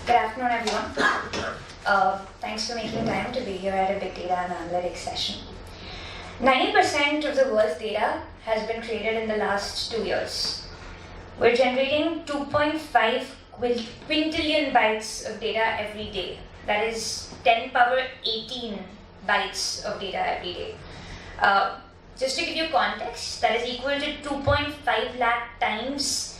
Good afternoon, everyone. Thanks for making time to be here at a big data and analytics session. 90% of the world's data has been created in the last 2 years. We're generating 2.5 quintillion bytes of data every day. That is 10 power 18 bytes of data every day. Just to give you context, that is equal to 2.5 lakh times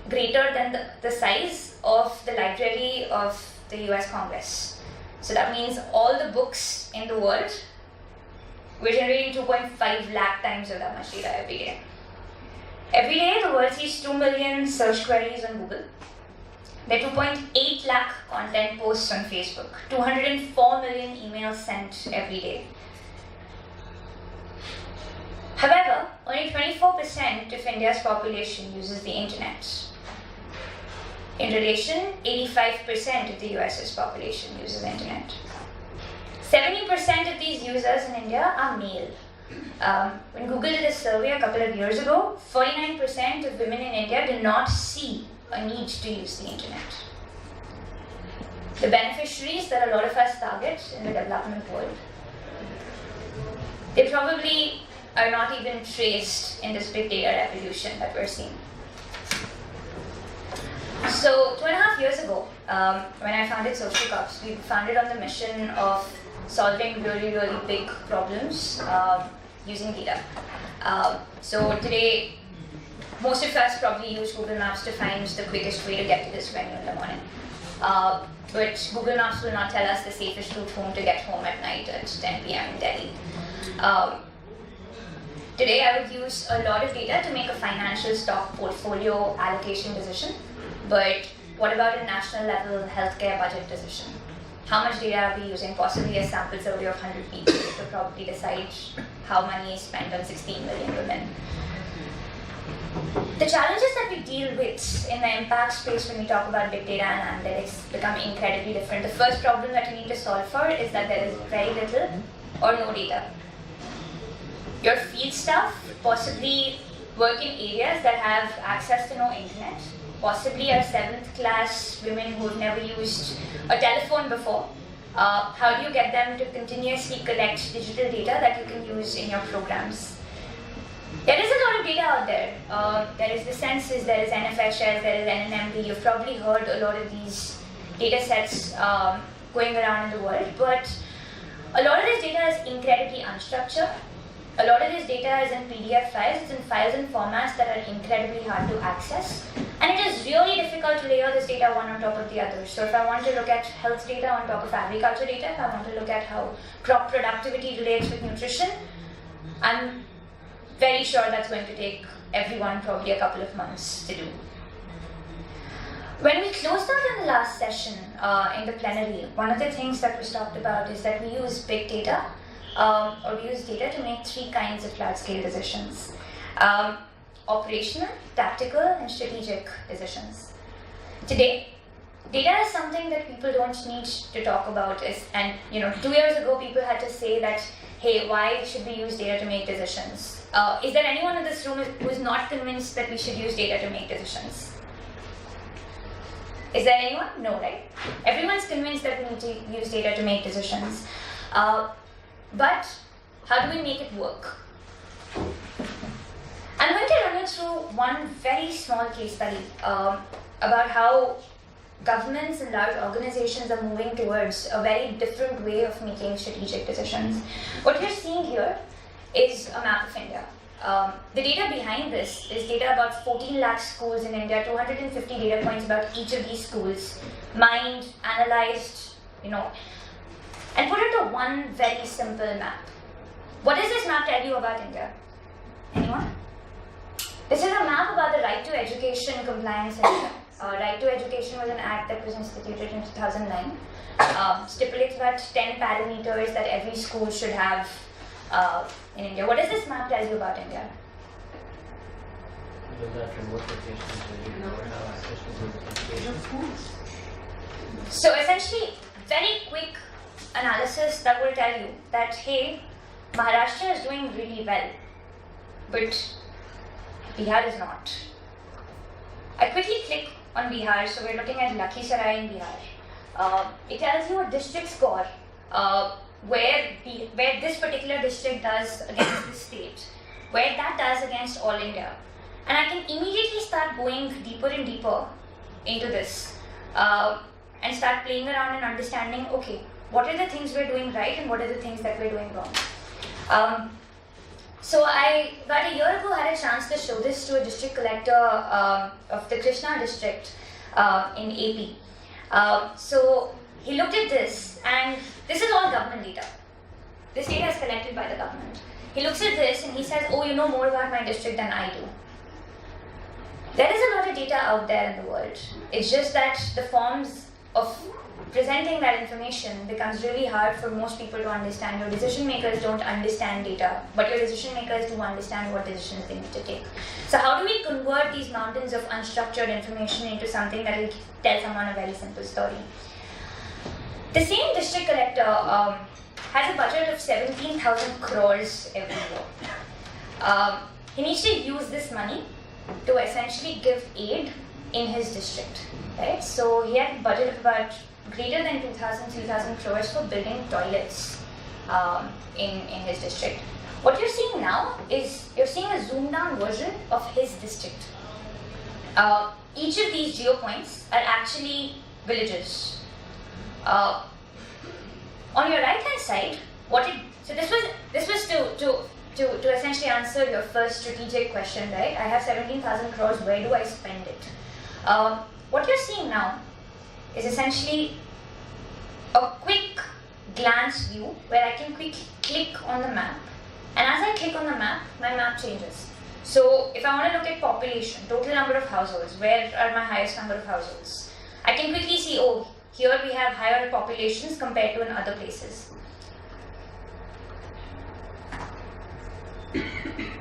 greater than the size of the library of the US Congress. So that means all the books in the world, we're generating 2.5 lakh times of that much data every day. Every day, the world sees 2 million search queries on Google. There are 2.8 lakh content posts on Facebook, 204 million emails sent every day. However, only 24% of India's population uses the internet. In relation, 85% of the US's population uses the internet. 70% of these users in India are male. When Google did a survey a couple of years ago, 49% of women in India do not see a need to use the internet. The beneficiaries that a lot of us target in the development world, they probably are not even traced in this big data revolution that we're seeing. So 2.5 years ago, when I founded SocialCorps, we founded on the mission of solving really, really big problems using data. So today, most of us probably use Google Maps to find the quickest way to get to this venue in the morning. But Google Maps will not tell us the safest route home to get home at night at 10 p.m. in Delhi. Today, I would use a lot of data to make a financial stock portfolio allocation decision. But what about a national level healthcare budget decision? How much data are we using? Possibly a sample survey of 100 people to probably decide how money is spent on 16 million women. The challenges that we deal with in the impact space when we talk about big data and analytics become incredibly different. The first problem that we need to solve for is that there is very little or no data. Your field staff possibly work in areas that have access to no internet, possibly are 7th class women who've never used a telephone before. How do you get them to continuously collect digital data that you can use in your programs? There is a lot of data out there. There is the census, there is NFHS, there is NNMD. You've probably heard a lot of these data sets going around in the world, but a lot of this data is incredibly unstructured. A lot of this data is in PDF files, it's in files and formats that are incredibly hard to access. And it is really difficult to layer this data one on top of the other. So if I want to look at health data on top of agriculture data, if I want to look at how crop productivity relates with nutrition, I'm very sure that's going to take everyone probably a couple of months to do. When we closed out in the last session in the plenary, one of the things that was talked about is that we use big data or we use data to make 3 kinds of large-scale decisions. Operational, tactical, and strategic decisions. Today, data is something that people don't need to talk about. And 2 years ago, people had to say that, hey, why should we use data to make decisions? Is there anyone in this room who is not convinced that we should use data to make decisions? Is there anyone? No, right? Everyone's convinced that we need to use data to make decisions. But how do we make it work? I'm going to run you through one very small case study about how governments and large organizations are moving towards a very different way of making strategic decisions. What you're seeing here is a map of India. The data behind this is data about 14 lakh schools in India, 250 data points about each of these schools, mined, analyzed, and put into one very simple map. What does this map tell you about India? Anyone? This is a map about the Right to Education compliance in India. Right to Education was an act that was instituted in 2009. Stipulates about 10 parameters that every school should have in India. What does this map tell you about India? So essentially, very quick analysis that will tell you that, hey, Maharashtra is doing really well, but Bihar is not. I quickly click on Bihar. So we're looking at Lakhisarai in Bihar. It tells you a district score where this particular district does against the state, where that does against all India. And I can immediately start going deeper and deeper into this and start playing around and understanding, okay, what are the things we're doing right and what are the things that we're doing wrong. So I, about a year ago, had a chance to show this to a district collector of the Krishna district in AP. So he looked at this, and this is all government data. This data is collected by the government. He looks at this and he says, oh, you know more about my district than I do. There is a lot of data out there in the world. It's just that the forms of presenting that information becomes really hard for most people to understand. Your decision makers don't understand data, but your decision makers do understand what decisions they need to take. So how do we convert these mountains of unstructured information into something that will tell someone a very simple story? The same district collector has a budget of 17,000 crores every year. He needs to use this money to essentially give aid in his district, right? So he had a budget of about greater than 3,000 crores for building toilets in his district. What you're seeing now is you're seeing a zoomed down version of his district. Each of these geo points are actually villages. On your right hand side, so this was to essentially answer your first strategic question, right? I have 17,000 crores, where do I spend it? What you're seeing now is essentially a quick glance view where I can quickly click on the map, and as I click on the map, my map changes. So if I want to look at population, total number of households, where are my highest number of households? I can quickly see, oh, here we have higher populations compared to in other places.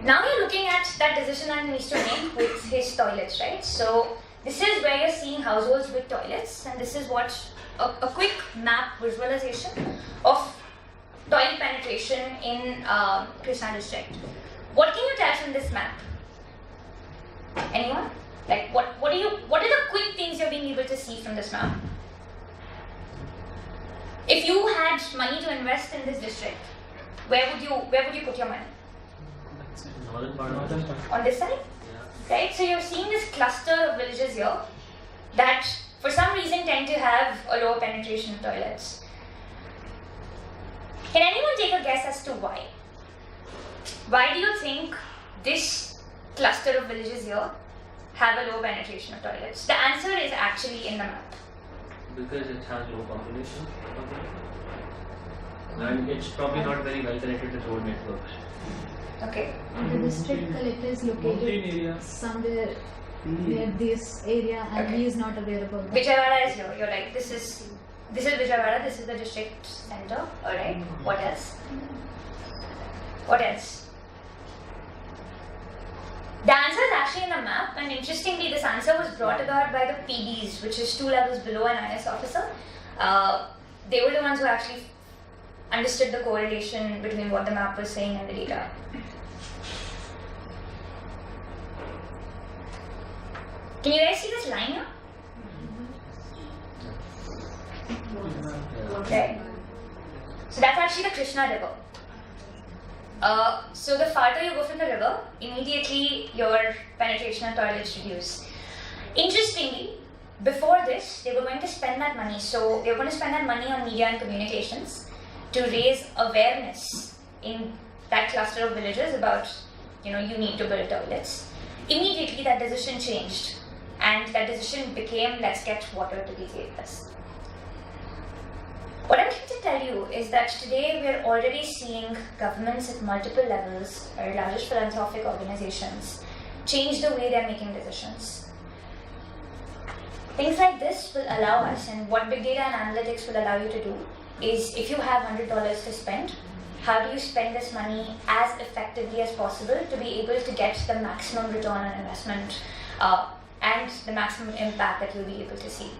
Now you're looking at that decision that he needs to make with his toilets, right? So this is where you're seeing households with toilets, and this is what a quick map visualization of toilet penetration in Krishna district. What can you tell from this map? Anyone? Like what are the quick things you're being able to see from this map? If you had money to invest in this district, where would you put your money? Northern part. On this side? Yeah. Right? So you're seeing this cluster of villages here that for some reason tend to have a lower penetration of toilets. Can anyone take a guess as to why? Why do you think this cluster of villages here have a low penetration of toilets? The answer is actually in the map. Because it has low population. And it's probably not very well connected to road networks. Okay. The district collector is located somewhere near this area, and Okay. he is not aware about that. Vijayawada is here. You're right. This is Vijayawada. This is the district center. All right. What else? What else? The answer is actually in the map, and interestingly, this answer was brought about by the PDs, which is 2 levels below an IS officer. They were the ones who actually understood the correlation between what the map was saying and the data. Can you guys see this line here? Okay. So that's actually the Krishna river. So the farther you go from the river, immediately your penetration of toilets reduce. Interestingly, before this, they were going to spend that money. So they were going to spend that money on media and communications to raise awareness in that cluster of villages about, you need to build toilets. Immediately that decision changed, and that decision became, let's get water to these areas. What I'm trying to tell you is that today we're already seeing governments at multiple levels, our largest philanthropic organizations, change the way they're making decisions. Things like this will allow us, and what big data and analytics will allow you to do is, if you have $100 to spend, how do you spend this money as effectively as possible to be able to get the maximum return on investment and the maximum impact that you'll be able to see.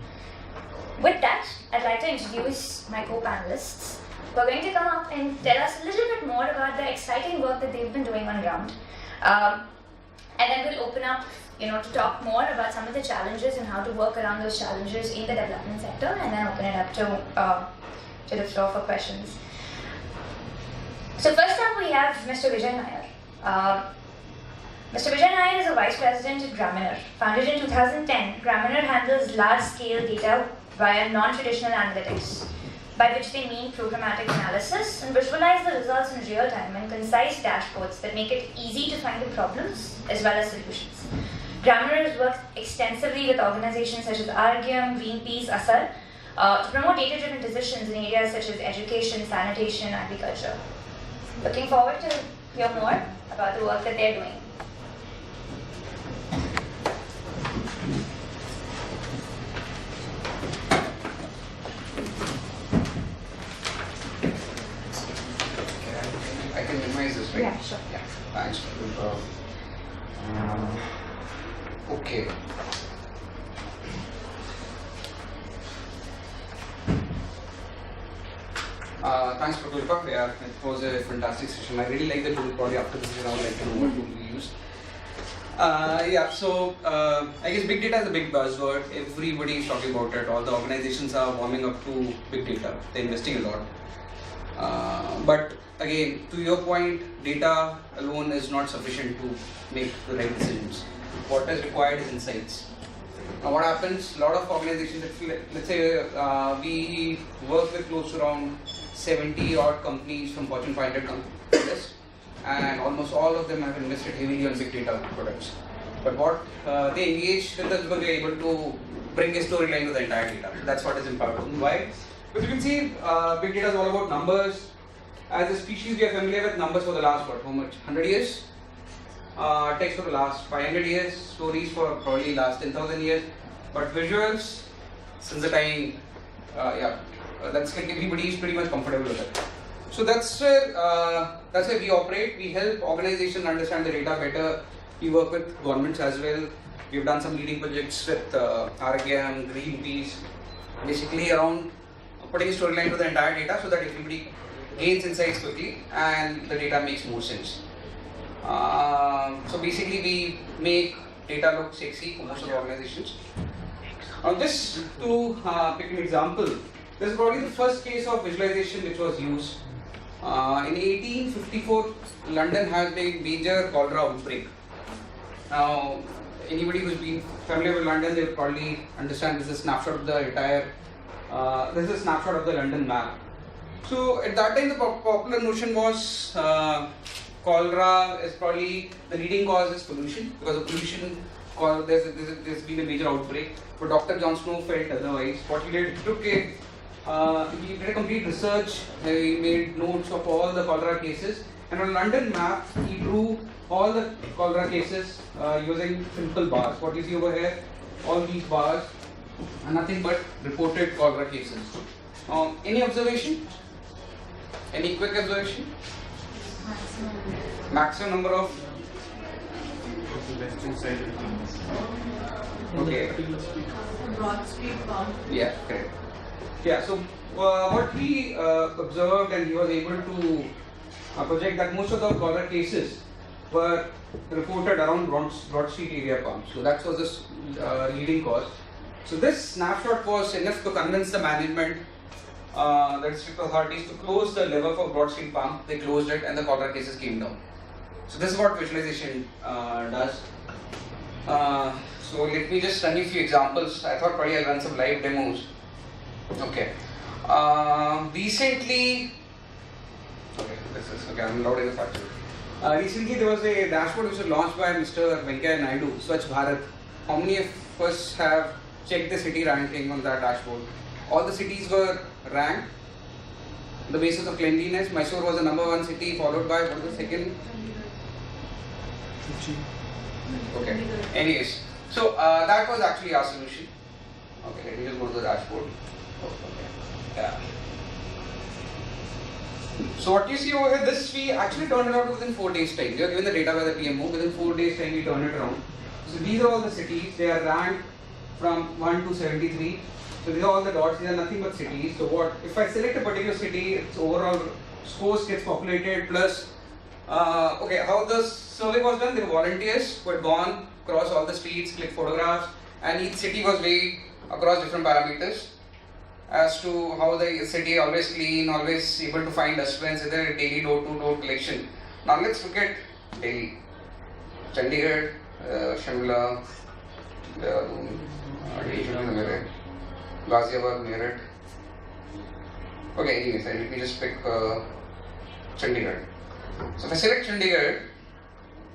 With that, I'd like to introduce my co-panelists who are going to come up and tell us a little bit more about the exciting work that they've been doing on ground. And then we'll open up, to talk more about some of the challenges and how to work around those challenges in the development sector, and then open it up to the floor for questions. So first up we have Mr. Vijay Nair. Mr. Vijay Nair is a Vice President at Gramener. Founded in 2010, Gramener handles large-scale data via non-traditional analytics, by which they mean programmatic analysis, and visualize the results in real time in concise dashboards that make it easy to find the problems as well as solutions. Gramener has worked extensively with organizations such as Argyam, Greenpeace, ASAR to promote data-driven decisions in areas such as education, sanitation, and agriculture. Looking forward to hear more about the work that they're doing. I can minimize this, right? Yeah, sure. Yeah, thanks. Okay. Thanks for Tulpa. Yeah, it was a fantastic session. I really like the tool. Probably after this session, I would like to know what tool you use. I guess big data is a big buzzword. Everybody is talking about it. All the organizations are warming up to big data. They're investing a lot. But again, to your point, data alone is not sufficient to make the right decisions. What is required is insights. Now what happens, a lot of organizations, let's say we work with close to around 70 odd companies from Fortune 500 companies, and almost all of them have invested heavily on big data products. But what they engage with us because they are able to bring a storyline to the entire data. That's what is important. Why? Because you can see big data is all about numbers. As a species, we are familiar with numbers for the last, how much? 100 years? Text for the last 500 years, stories for probably last 10,000 years, but visuals since the time, that's like everybody is pretty much comfortable with it. So that's where we operate. We help organizations understand the data better. We work with governments as well. We've done some leading projects with Argyam, Greenpeace, basically around putting a storyline to the entire data so that everybody gains insights quickly and the data makes more sense. So basically we make data look sexy for most of the organizations. Now just to pick an example, this is probably the first case of visualization which was used. In 1854, London had a major cholera outbreak. Now anybody who's been familiar with London, they will probably understand this is a snapshot of the entire, this is a snapshot of the London map. So at that time the popular notion was cholera is probably the leading cause is pollution, because of pollution there's been a major outbreak. But Dr. John Snow felt otherwise. What he did, he did a complete research. He made notes of all the cholera cases, and on a London map he drew all the cholera cases using simple bars. What you see over here, all these bars are nothing but reported cholera cases. Any observation? Any quick observation? Maximum number of. Okay. Broad Street pump. Yeah, correct. Yeah, so what we observed, and he was able to project that most of the cholera cases were reported around Broad Street area pumps. So that was the leading cause. So this snapshot was enough to convince the management, the district authorities, to close the lever for Broad Street pump. They closed it and the cholera cases came down. So this is what visualization does. So let me just run you a few examples. I thought probably I'll run some live demos. Okay. Recently, I'm loud enough actually. Recently there was a dashboard which was launched by Mr. Venkaiah Naidu, Swachh Bharat. How many of us have checked the city ranking on that dashboard? All the cities were ranked on the basis of cleanliness. Mysore was the #1 city, followed by what was the second? Okay. Anyways, so that was actually our solution. Okay, let me just go to the dashboard. Okay. Yeah. So what you see over here, this we actually turned it around within 4 days time. We are given the data by the PMO. Within 4 days time, we turn it around. So these are all the cities. They are ranked from 1 to 73. So these are all the dots. These are nothing but cities. So what if I select a particular city, its overall scores gets populated plus Okay, how the survey was done? There were volunteers who had gone across all the streets, clicked photographs, and each city was weighed across different parameters as to how the city always clean, always able to find dustbins, either a daily door-to-door collection. Now let's look at Delhi, Chandigarh, Shimla, Dehradun, Meerut, Ghaziabad, Meerut. Okay, anyways, let me just pick Chandigarh. So if I select Chandigarh,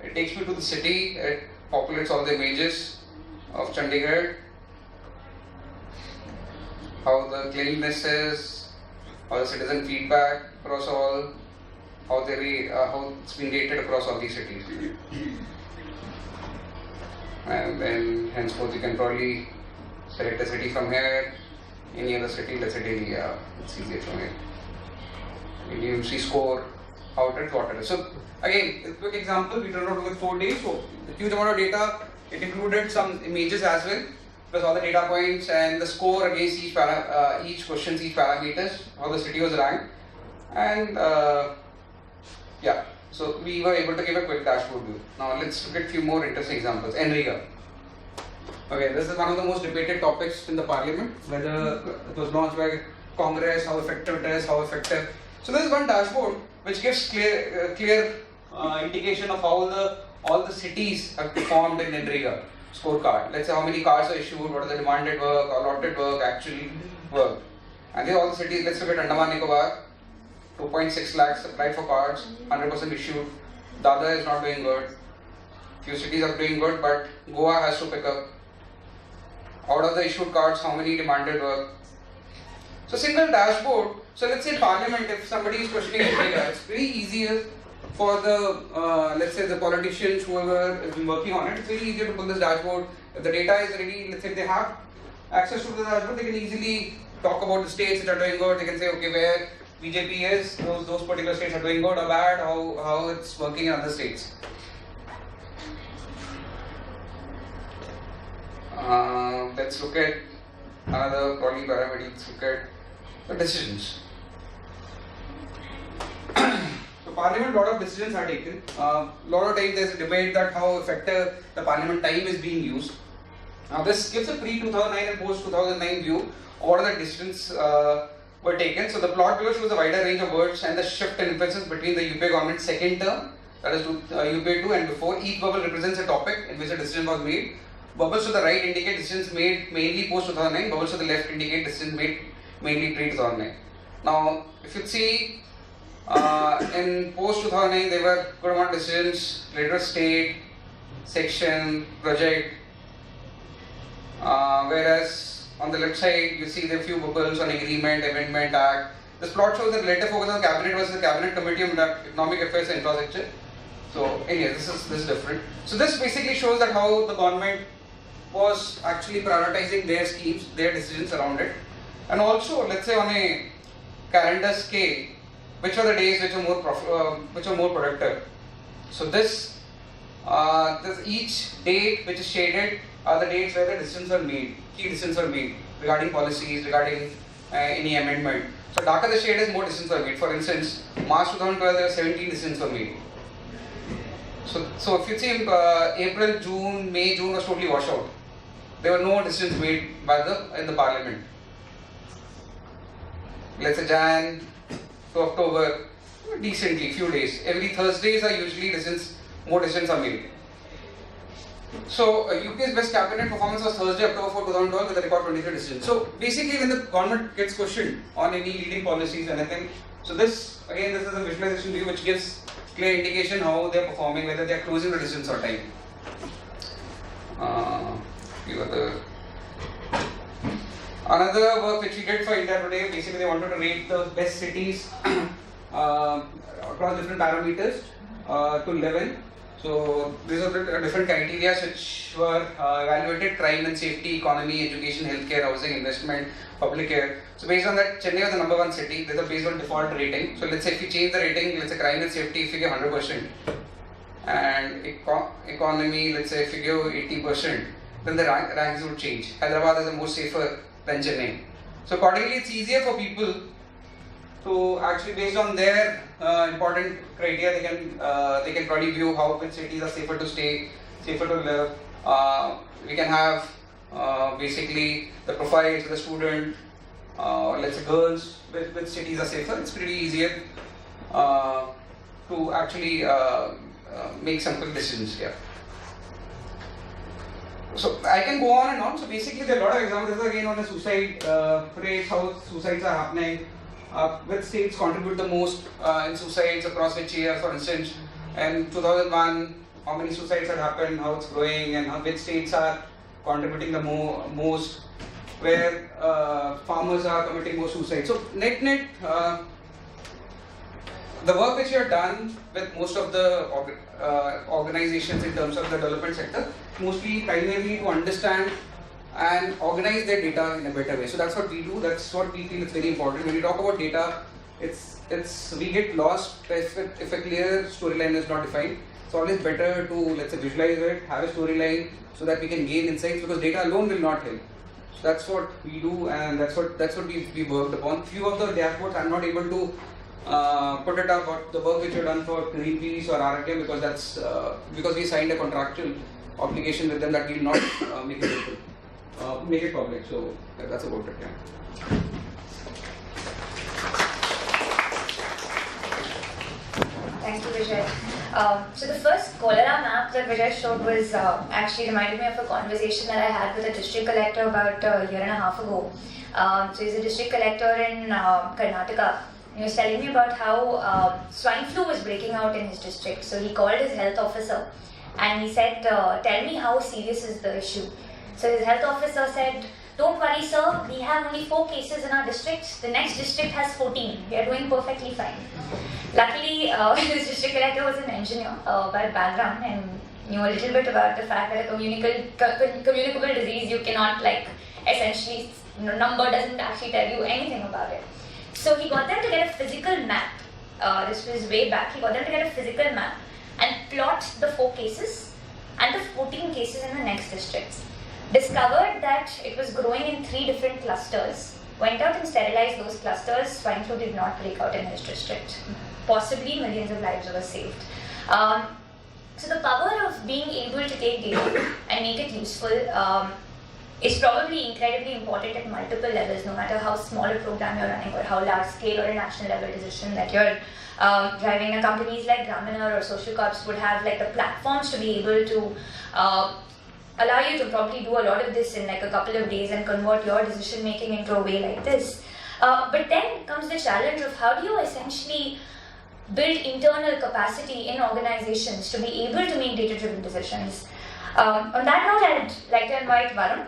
it takes me to the city, it populates all the images of Chandigarh, how the cleanliness is, how the citizen feedback across all, how it's been rated across all these cities. And then henceforth you can probably select a city from here, any other city, let's say Delhi, it's easier from here. And you see score, how it is, what it is. So again, a quick example, we turned out with 4 days, so a huge amount of data, it included some images as well, plus all the data points and the score against each questions, each parameters, how the city was ranked. And yeah, so we were able to give a quick dashboard view. Now let's look at a few more interesting examples. NREGA. Okay, this is one of the most debated topics in the parliament, whether it was launched by Congress, how effective it is, how effective. So there is one dashboard which gives clear indication of how all the cities have performed in NREGA scorecard. Let's say how many cars are issued, what are the demanded work, allotted work, actually work. And these are all the cities. Let's look at Andaman Nicobar, 2.6 lakhs applied for cards, 100% issued. Dadra is not doing good. Few cities are doing good, but Goa has to pick up. Out of the issued cards, how many demanded work? So single dashboard. So let's say Parliament, if somebody is questioning NREGA, it's very easier for the let's say the politicians, whoever has been working on it. It's very easier to pull this dashboard. If the data is ready, let's say if they have access to the dashboard, they can easily talk about the states that are doing good. They can say, okay, where BJP is, those particular states are doing good or bad, how it's working in other states. Let's look at another probably parameter. Let's look at the decisions. So Parliament, lot of decisions are taken. Lot of times there's a debate that how effective the Parliament time is being used. Now this gives a pre-2009 and post-2009 view of what are the decisions were taken. So the plot below shows a wider range of words and the shift in emphasis between the UPA government's second term, that is UPA 2 and before. Each bubble represents a topic in which a decision was made. Bubbles to the right indicate decisions made mainly post-2009, bubbles to the left indicate decisions made mainly pre-2009. Now, if you see in post-2009, there were good amount of decisions related to state, section, project, whereas on the left side, you see there are few bubbles on agreement, amendment, act. This plot shows the relative focus on cabinet versus the cabinet committee on economic affairs and infrastructure. So, anyway, this is different. So, this basically shows that how the government was actually prioritizing their schemes, their decisions around it. And also, let's say on a calendar scale, which are the days which are more productive. So this each date which is shaded are the dates where the decisions are made, key decisions are made regarding policies, regarding any amendment. So darker the shade is, more decisions are made. For instance, March 2012 there were 17 decisions were made. So if you see April, June, May, June was totally washed out. There were no decisions made in the Parliament. Let's say Jan to October, decently, few days. Every Thursdays are usually more decisions are made. So UPA's best cabinet performance was Thursday, October 4, 2012 with a record 23 decisions. So basically when the government gets questioned on any leading policies, anything, so this is a visualization view which gives clear indication how they are performing, whether they are closing the decisions on time. Another work which we did for India Today, basically they wanted to rate the best cities across different parameters to 11. So these are the different criteria which were evaluated: crime and safety, economy, education, healthcare, housing, investment, public care. So based on that, Chennai was the number 1 city. These are based on default rating. So let's say if you change the rating, let's say crime and safety, if you give 100%, and economy, let's say if you give 80%, then the ranks would change. Hyderabad is the most safer than Chennai. So accordingly, it's easier for people So actually, based on their important criteria, they can probably view which cities are safer to stay, safer to live. We can have basically the profiles of the student, let's say girls, which cities are safer. It's pretty easier to actually make some quick decisions here. So I can go on and on. So basically, there are a lot of examples. This is again on the suicide rates, how suicides are happening, which states contribute the most in suicides across which year, for instance. In 2001, how many suicides had happened, how it's growing, and which states are contributing the most, where farmers are committing more suicides. So net, the work which you have done with most of the organizations in terms of the development sector, mostly primarily to understand and organize their data in a better way. So that's what we do. That's what we feel is very important. When we talk about data, we get lost if a clear storyline is not defined. It's always better to, let's say, visualize it, have a storyline so that we can gain insights, because data alone will not help. So that's what we do, and that's what we worked upon. Few of the dashboards I'm not able to put it up, but the work which we've done for Greenpeace or RRTM, because that's because we signed a contractual obligation with them that we will not make it public. So that's about it. Yeah. Thank you, Vijay. So the first cholera map that Vijay showed was actually reminded me of a conversation that I had with a district collector about a year and a half ago. So he's a district collector in Karnataka. He was telling me about how swine flu was breaking out in his district. So he called his health officer and he said, tell me how serious is the issue. So his health officer said, don't worry sir, we have only 4 cases in our district. The next district has 14. We are doing perfectly fine. Luckily, this district collector was an engineer by background and knew a little bit about the fact that a communicable disease, you cannot essentially, number doesn't actually tell you anything about it. So he got them to get a physical map. This was way back. He got them to get a physical map and plot the 4 cases and the 14 cases in the next districts. Discovered that it was growing in 3 different clusters. Went out and sterilized those clusters. Swine flu did not break out in his district. Possibly millions of lives were saved. So the power of being able to take data and make it useful is probably incredibly important at multiple levels, no matter how small a program you're running or how large scale or a national level decision that you're driving. Companies like Gramener or Social Corps would have the platforms to be able to allow you to probably do a lot of this in a couple of days and convert your decision making into a way like this. But then comes the challenge of how do you essentially build internal capacity in organizations to be able to make data-driven decisions. On that note, I'd like to invite Varun.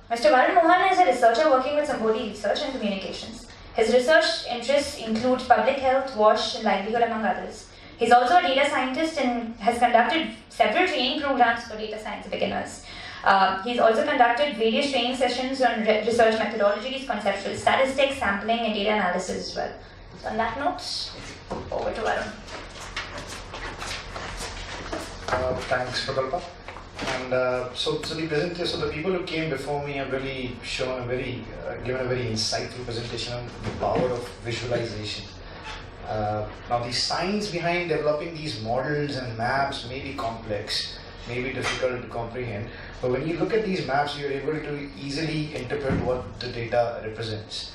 Mr. Varun Mohan is a researcher working with Sambodhi Research and Communications. His research interests include public health, WASH, and livelihood, among others. He's also a data scientist and has conducted several training programs for data science beginners. He's also conducted various training sessions on research methodologies, conceptual statistics, sampling, and data analysis as well. So on that note, over to Varun. Thanks, Prakalpa. And so the people who came before me have really shown given a very insightful presentation on the power of visualization. Now the science behind developing these models and maps may be complex, may be difficult to comprehend, but when you look at these maps, you're able to easily interpret what the data represents.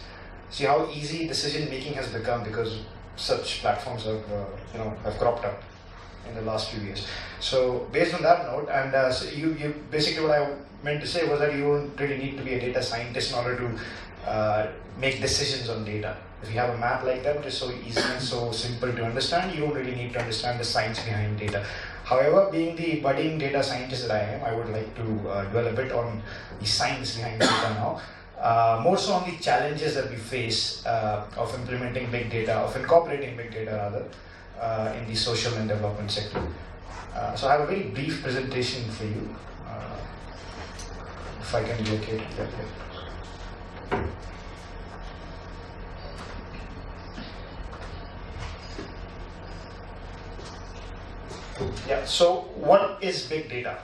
See how easy decision making has become because such platforms have cropped up in the last few years. So based on that note, and so you basically what I meant to say was that you don't really need to be a data scientist in order to make decisions on data. If you have a map like that, which is so easy and so simple to understand, you don't really need to understand the science behind data. However, being the budding data scientist that I am, I would like to dwell a bit on the science behind data now. More so on the challenges that we face of implementing big data, of incorporating big data rather, in the social and development sector. So I have a very brief presentation for you, if I can locate that here. Yeah, so what is big data?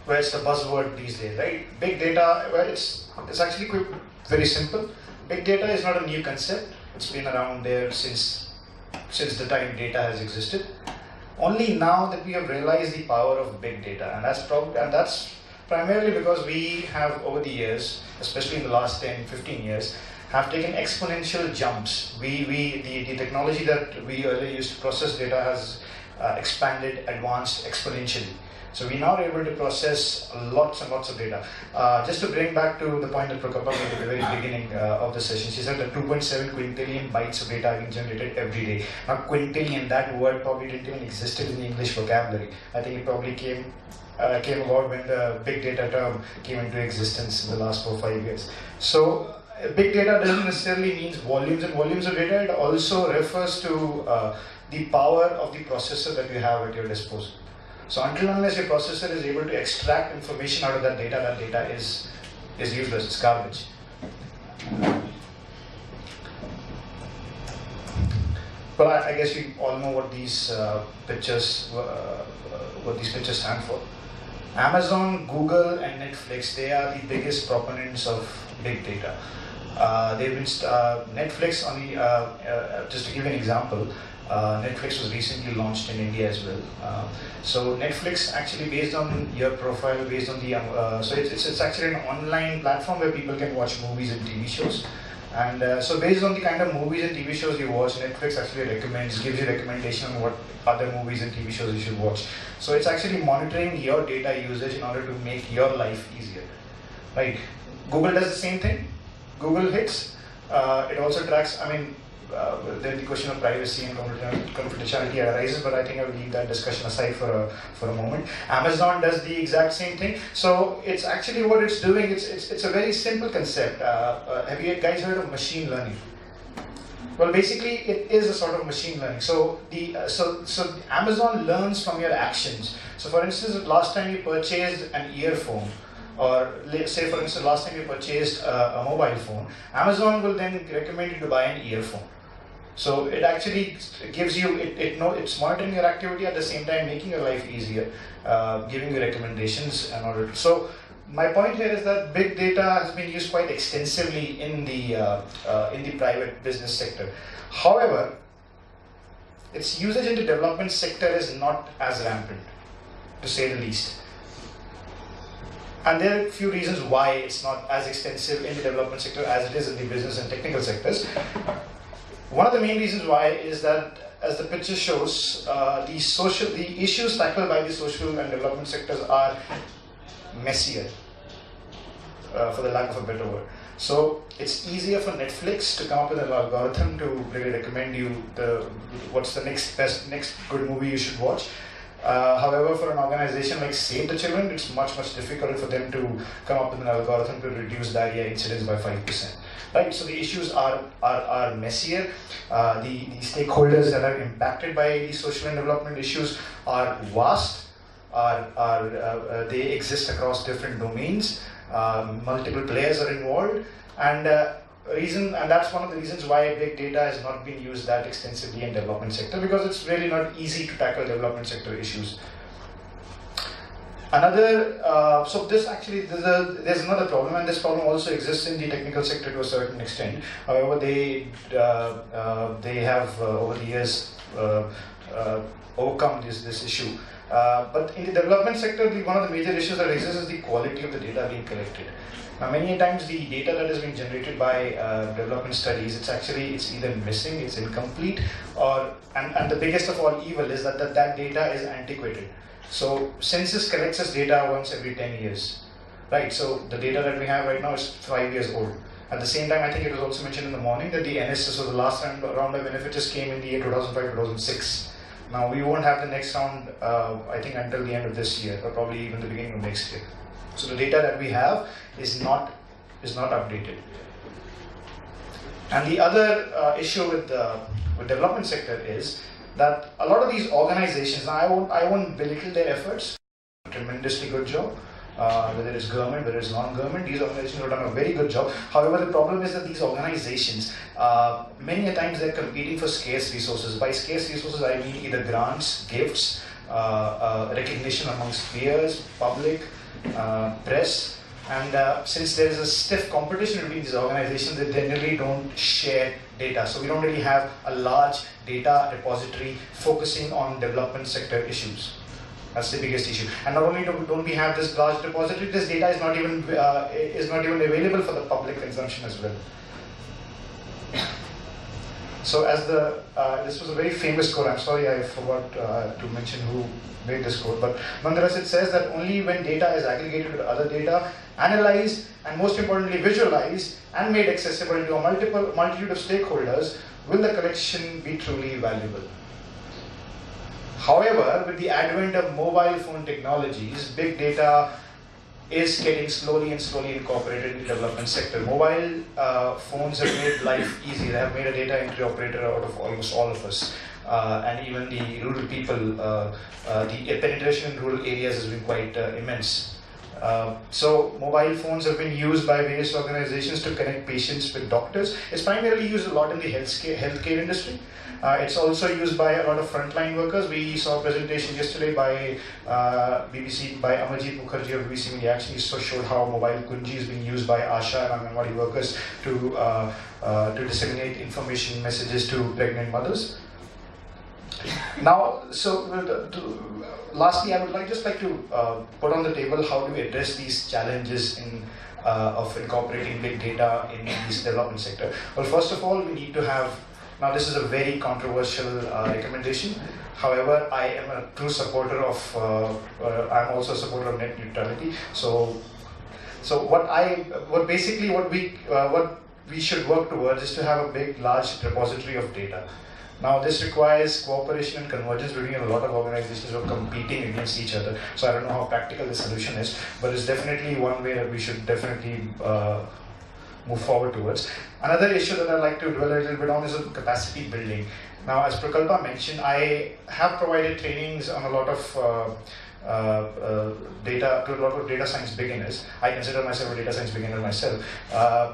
Well, it's the buzzword these days, right? Big data, well, it's actually very simple. big data is not a new concept. It's been around there since the time data has existed. Only now that we have realized the power of big data, and that's primarily because we have over the years, especially in the last 10, 15 years, have taken exponential jumps. The technology that we earlier used to process data has expanded, advanced exponentially. So we now are able to process lots and lots of data. Just to bring back to the point that Prakapa made at the very beginning of the session, she said that 2.7 quintillion bytes of data are being generated every day. Now quintillion, that word probably didn't even exist in the English vocabulary. I think it probably came about when the big data term came into existence in the last 4 or 5 years. So big data doesn't necessarily mean volumes and volumes of data. It also refers to the power of the processor that you have at your disposal. So until and unless your processor is able to extract information out of that data is useless, it's garbage. Well, I guess you all know what these pictures stand for. Amazon, Google, and Netflix, they are the biggest proponents of big data. They've been Netflix on the just to give an example. Netflix was recently launched in India as well. So Netflix actually, based on your profile, based on the so it's actually an online platform where people can watch movies and TV shows. And so based on the kind of movies and TV shows you watch, Netflix actually gives you recommendation on what other movies and TV shows you should watch. So it's actually monitoring your data usage in order to make your life easier, right? Google does the same thing. Google hits. It also tracks. I mean, then the question of privacy and confidentiality arises, but I think I will leave that discussion aside for a moment. Amazon does the exact same thing. So it's actually what it's doing. It's a very simple concept. Have you guys heard of machine learning? Well, basically, it is a sort of machine learning. So so Amazon learns from your actions. So for instance, last time you purchased an earphone, or say for instance last time you purchased a mobile phone, Amazon will then recommend you to buy an earphone. So it actually gives you, it's monitoring your activity at the same time, making your life easier, giving you recommendations and order. So my point here is that big data has been used quite extensively in the private business sector. However, its usage in the development sector is not as rampant, to say the least. And there are a few reasons why it's not as extensive in the development sector as it is in the business and technical sectors. One of the main reasons why is that, as the picture shows, the issues tackled by the social and development sectors are messier, for the lack of a better word. So it's easier for Netflix to come up with an algorithm to really recommend you what's the next good movie you should watch. However, for an organization like Save the Children, it's much difficult for them to come up with an algorithm to reduce diarrhea incidence by 5%. Right, so the issues are messier. The stakeholders that are impacted by the social and development issues are vast. They exist across different domains. Multiple players are involved, and that's one of the reasons why big data has not been used that extensively in development sector, because it's really not easy to tackle development sector issues. So there's another problem, and this problem also exists in the technical sector to a certain extent. However, they have over the years overcome this issue. But in the development sector, one of the major issues that exists is the quality of the data being collected. Now, many times the data that is being generated by development studies, it's either missing, it's incomplete, and the biggest of all evil is that data is antiquated. So census collects its data once every 10 years, right? So the data that we have right now is 5 years old. At the same time, I think it was also mentioned in the morning that the NSS, so the last round of benefits, came in the year 2005-2006. Now we won't have the next round, I think, until the end of this year, or probably even the beginning of next year. So the data that we have is not updated. And the other issue with development sector is that a lot of these organizations, now I won't belittle their efforts, tremendously good job. Whether it's government, whether it's non-government, these organizations have done a very good job. However, the problem is that these organizations, many a times they're competing for scarce resources. By scarce resources, I mean either grants, gifts, recognition amongst peers, public, press, And since there is a stiff competition between these organizations, they generally don't share data. So we don't really have a large data repository focusing on development sector issues. That's the biggest issue. And not only don't we have this large repository, this data is not even available for the public consumption as well. So as this was a very famous quote. I'm sorry I forgot to mention who made this quote, but nonetheless it says that only when data is aggregated with other data, analyzed, and most importantly visualized and made accessible to a multitude of stakeholders will the collection be truly valuable. However, with the advent of mobile phone technologies, big data is getting slowly incorporated in the development sector. Mobile phones have made life easy. They have made a data entry operator out of almost all of us. And even the rural people, the penetration in rural areas has been quite immense. So mobile phones have been used by various organizations to connect patients with doctors. It's primarily used a lot in the healthcare industry. It's also used by a lot of frontline workers. We saw a presentation yesterday by BBC, by Amarjeet Mukherjee of BBC Media. Actually showed how mobile Kunji is being used by ASHA and Anganwadi workers to disseminate information messages to pregnant mothers. Now, lastly, I would just like to put on the table how do we address these challenges of incorporating big data in this development sector. Well, first of all, we need to have. Now, this is a very controversial recommendation. However, I am a true supporter of. I'm also a supporter of net neutrality. So what we should work towards is to have a big, large repository of data. Now, this requires cooperation and convergence between a lot of organizations who are competing against each other. So I don't know how practical the solution is, but it's definitely one way that we should definitely move forward towards. Another issue that I'd like to dwell a little bit on is capacity building. Now, as Prakalpa mentioned, I have provided trainings on a lot of data science beginners. I consider myself a data science beginner myself.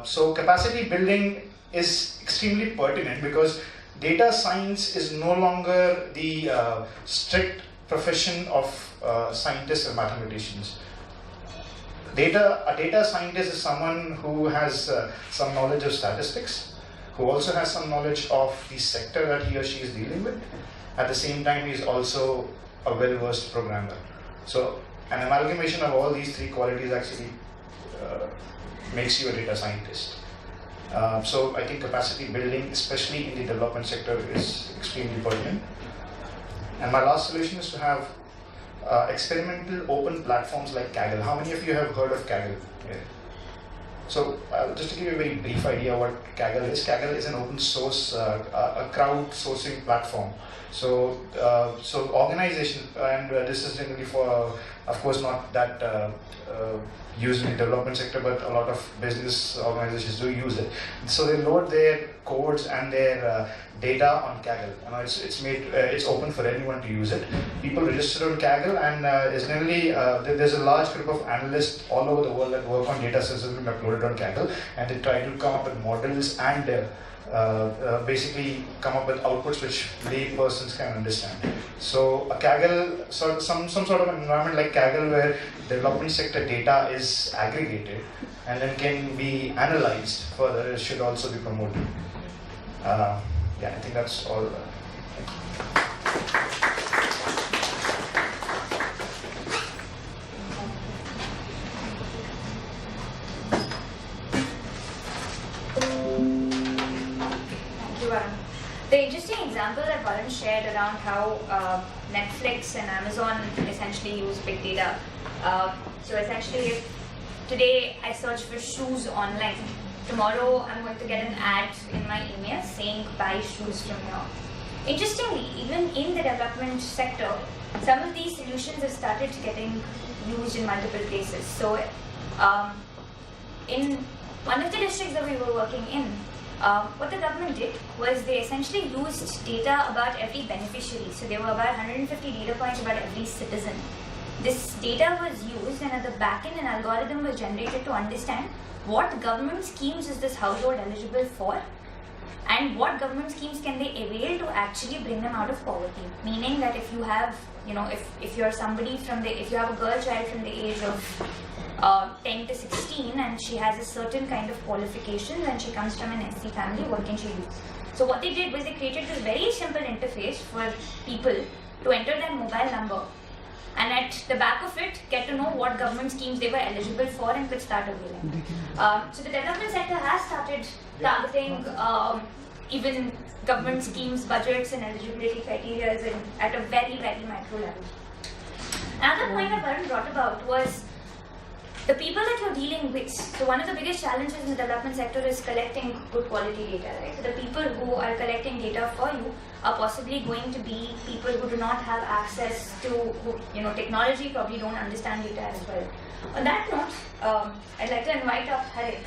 So capacity building is extremely pertinent because data science is no longer the strict profession of scientists and mathematicians. A data scientist is someone who has some knowledge of statistics, who also has some knowledge of the sector that he or she is dealing with. At the same time, he is also a well-versed programmer. So an amalgamation of all these three qualities actually makes you a data scientist. So I think capacity building, especially in the development sector, is extremely pertinent. And my last solution is to have experimental open platforms like Kaggle. How many of you have heard of Kaggle? Yeah. So just to give you a very brief idea what Kaggle is an open source, a crowdsourcing platform. So organizations, and this is generally for, of course, not that used in the development sector, but a lot of business organizations do use it. So they load their codes and their data on Kaggle. It's open for anyone to use it. People register on Kaggle, and there's a large group of analysts all over the world that work on data sets that have been uploaded on Kaggle, and they try to come up with models and basically come up with outputs which lay persons can understand. So a Kaggle, some sort of an environment like Kaggle where development sector data is aggregated and then can be analyzed further should also be promoted. Yeah, I think that's all. The interesting example that Varun shared around how Netflix and Amazon essentially use big data. So essentially, if today I search for shoes online, tomorrow I'm going to get an ad in my email saying buy shoes from here. Interestingly, even in the development sector, some of these solutions have started getting used in multiple places. So in one of the districts that we were working in, what the government did was they essentially used data about every beneficiary. So there were about 150 data points about every citizen. This data was used, and at the back end, an algorithm was generated to understand what government schemes is this household eligible for, and what government schemes can they avail to actually bring them out of poverty. Meaning that if you have, if you're somebody if you have a girl child from the age of 10 to 16 and she has a certain kind of qualifications and she comes from an SC family, what can she do? So what they did was they created this very simple interface for people to enter their mobile number and at the back of it get to know what government schemes they were eligible for and could start availing. So the development sector has started targeting even government schemes, budgets and eligibility criteria at a very, very micro level. Another point that Varun brought about was the people that you're dealing with. So one of the biggest challenges in the development sector is collecting good quality data, right? So the people who are collecting data for you are possibly going to be people who do not have access to, technology, probably don't understand data as well. On that note, I'd like to invite up Harit.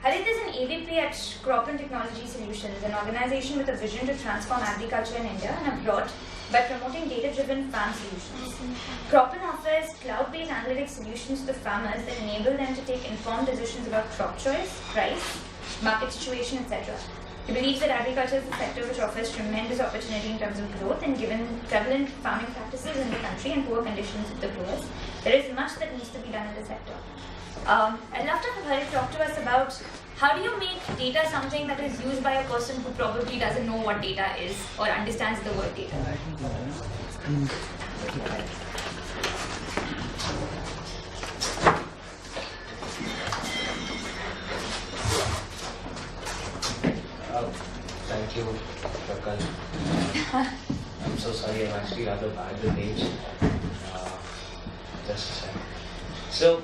Harit is an AVP at Croplan Technology Solutions, an organization with a vision to transform agriculture in India and abroad by promoting data-driven farm solutions. Croplan offers cloud-based analytics solutions to farmers that enable them to take informed decisions about crop choice, price, market situation, etc. He believes that agriculture is a sector which offers tremendous opportunity in terms of growth, and given prevalent farming practices in the country and poor conditions of the growers, there is much that needs to be done in the sector. I'd love to have Harit talk to us about how do you make data something that is used by a person who probably doesn't know what data is or understands the word data. Thank you, Prakal. I'm so sorry, I'm actually rather bad with names. Just a second. So,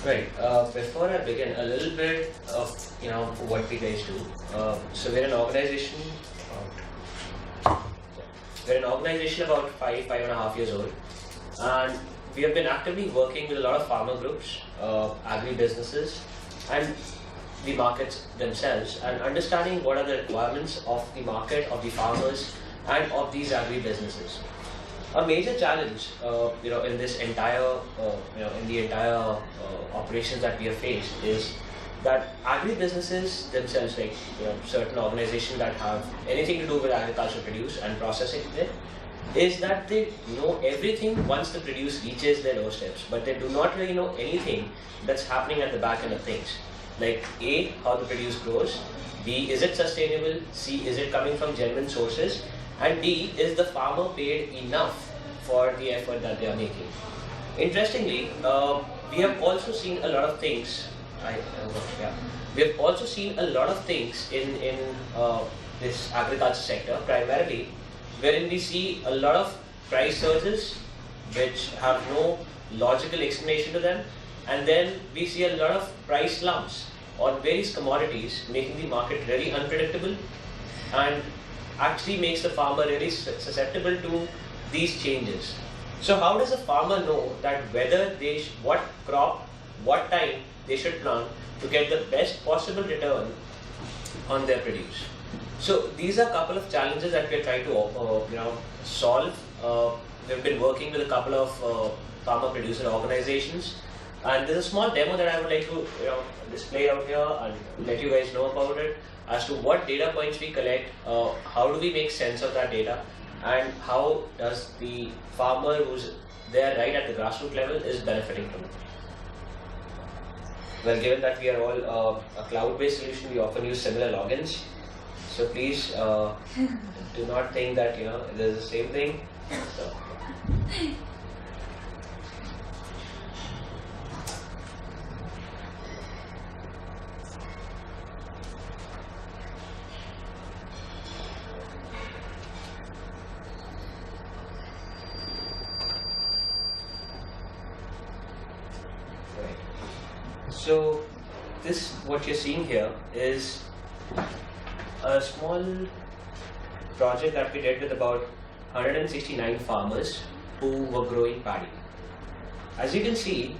right. Before I begin, a little bit of what we guys do. So we're an organization. We're an organization about 5.5 years old, and we have been actively working with a lot of farmer groups, agri-businesses, and the markets themselves, and understanding what are the requirements of the market, of the farmers, and of these agri-businesses. A major challenge, in this entire, in the entire operations that we have faced is that agri-businesses themselves, like certain organizations that have anything to do with agricultural produce and processing it, is that they know everything once the produce reaches their doorsteps, but they do not really know anything that's happening at the back end of things. Like A, how the produce grows, B, is it sustainable, C, is it coming from genuine sources, and D, is the farmer paid enough for the effort that they are making. Interestingly, we have also seen a lot of things. We have also seen a lot of things in this agriculture sector, primarily, wherein we see a lot of price surges which have no logical explanation to them, and then we see a lot of price slumps on various commodities, making the market really unpredictable and actually makes the farmer really susceptible to these changes. So how does a farmer know that whether what crop, what time they should plant to get the best possible return on their produce? So these are a couple of challenges that we are trying to solve. We've been working with a couple of farmer producer organizations, and there's a small demo that I would like to display out here and let you guys know about it, as to what data points we collect, how do we make sense of that data, and how does the farmer who's there right at the grassroots level is benefiting from it. Well, given that we are all a cloud-based solution, we often use similar logins. So please do not think that there's the same thing. So. So this, what you're seeing here, is a small project that we did with about 169 farmers who were growing paddy. As you can see,